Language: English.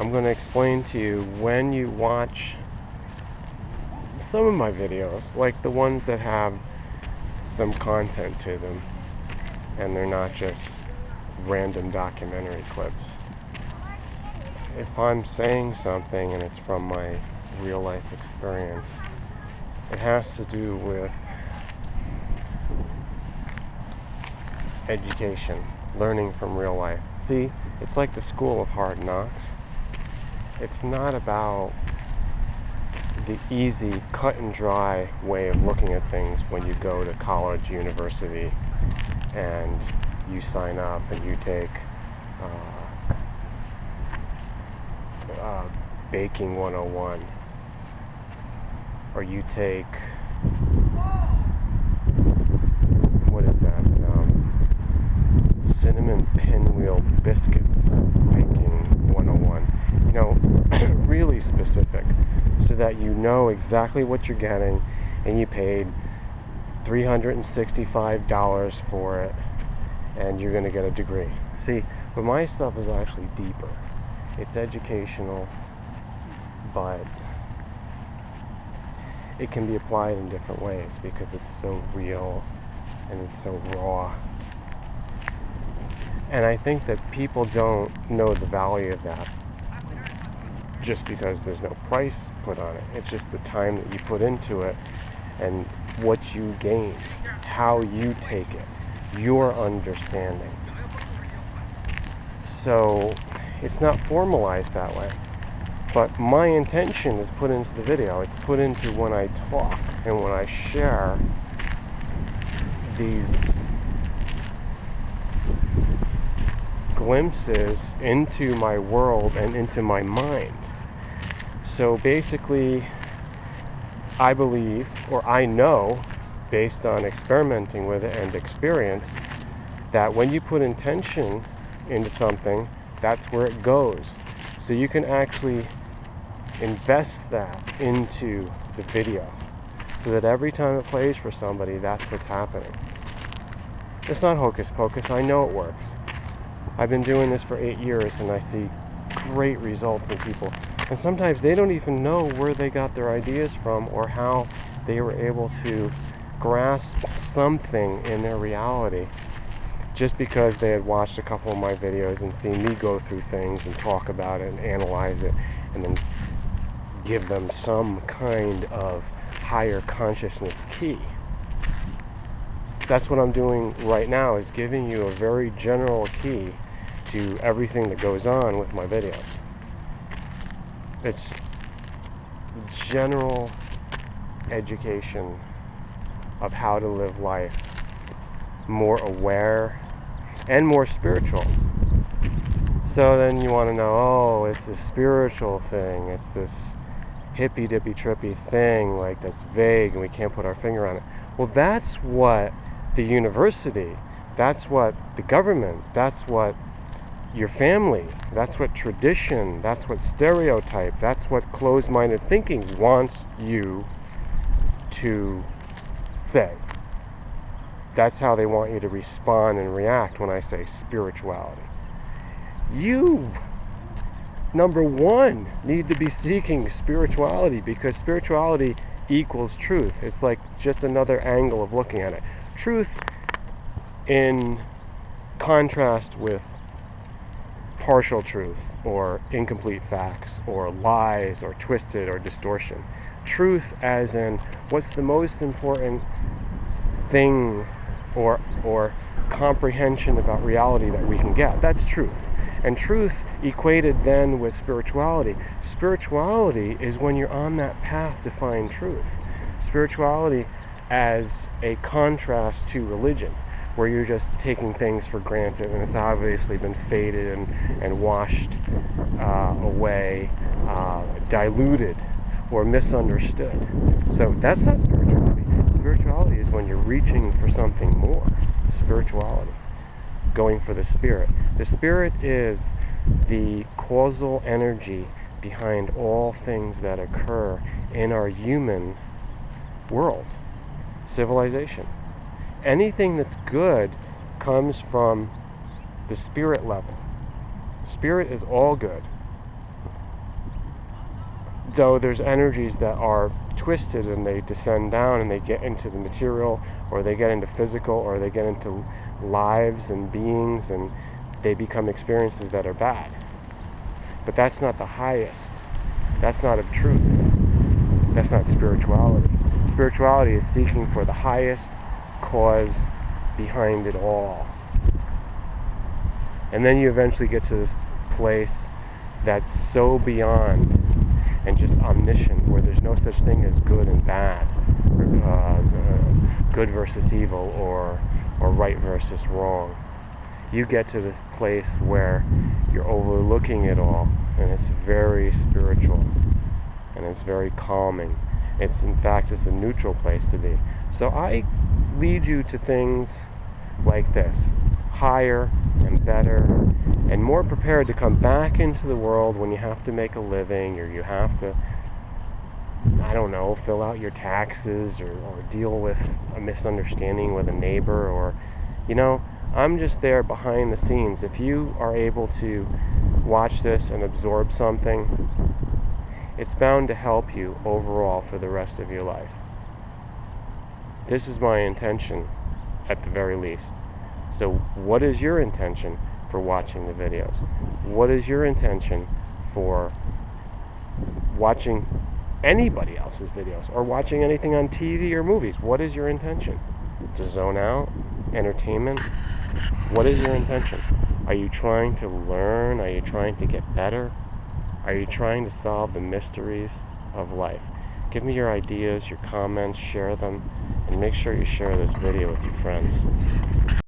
I'm going to explain to you when you watch some of my videos, like the ones that have some content to them, and they're not just random documentary clips. If I'm saying something and it's from my real life experience, it has to do with education, learning from real life. See, it's like the school of hard knocks. It's not about the easy, cut and dry way of looking at things when you go to college, university, and you sign up and you take Baking 101, or you take, what is that, Cinnamon Pinwheel Biscuits Baking 101. You know, really specific, so that you know exactly what you're getting, and you paid $365 for it, and you're going to get a degree. See, but my stuff is actually deeper. It's educational, but it can be applied in different ways because it's so real and it's so raw. And I think that people don't know the value of that just because there's no price put on it. It's just the time that you put into it and what you gain, how you take it, your understanding. So it's not formalized that way, but my intention is put into the video. It's put into when I talk and when I share these glimpses into my world and into my mind. So basically, I believe, or I know, based on experimenting with it and experience, that when you put intention into something, that's where it goes. So you can actually invest that into the video, so that every time it plays for somebody, that's what's happening. It's not hocus pocus. I know it works. I've been doing this for 8 years, and I see great results in people. And sometimes they don't even know where they got their ideas from or how they were able to grasp something in their reality, just because they had watched a couple of my videos and seen me go through things and talk about it and analyze it and then give them some kind of higher consciousness key. That's what I'm doing right now, is giving you a very general key to everything that goes on with my videos. It's general education of how to live life more aware and more spiritual. So then you want to know, oh, it's this spiritual thing, it's this hippy dippy trippy thing, like that's vague and we can't put our finger on it. Well, that's what the university, that's what the government, that's what your family, that's what tradition, that's what stereotype, that's what closed-minded thinking wants you to say. That's how they want you to respond and react when I say spirituality. You, number one, need to be seeking spirituality, because spirituality equals truth. It's like just another angle of looking at it. Truth in contrast with partial truth or incomplete facts or lies or twisted or distortion. Truth as in what's the most important thing or comprehension about reality that we can get. That's truth. And truth equated then with spirituality. Spirituality is when you're on that path to find truth. Spirituality as a contrast to religion, where you're just taking things for granted and it's obviously been faded and washed away, diluted or misunderstood. So that's not spirituality. Spirituality is when you're reaching for something more. Spirituality, going for the spirit. The spirit is the causal energy behind all things that occur in our human world, civilization. Anything that's good comes from the spirit level. Spirit is all good. though there's energies that are twisted and they descend down and they get into the material, or they get into physical, or they get into lives and beings, and they become experiences that are bad. But that's not the highest. That's not of truth. That's not spirituality. Spirituality is seeking for the highest cause behind it all. And then you eventually get to this place that's so beyond and just omniscient, where there's no such thing as good and bad, or good versus evil, or right versus wrong. You get to this place where you're overlooking it all, and it's very spiritual, and it's very calming. In fact, it's a neutral place to be. So I lead you to things like this, higher and better and more prepared to come back into the world when you have to make a living, or you have to, I don't know, fill out your taxes, or deal with a misunderstanding with a neighbor, or, I'm just there behind the scenes. If you are able to watch this and absorb something, it's bound to help you overall for the rest of your life. This is my intention, at the very least. So what is your intention for watching the videos? What is your intention for watching anybody else's videos, or watching anything on TV or movies? What is your intention? To zone out? Entertainment? What is your intention? Are you trying to learn? Are you trying to get better? Are you trying to solve the mysteries of life? Give me your ideas, your comments, share them, and make sure you share this video with your friends.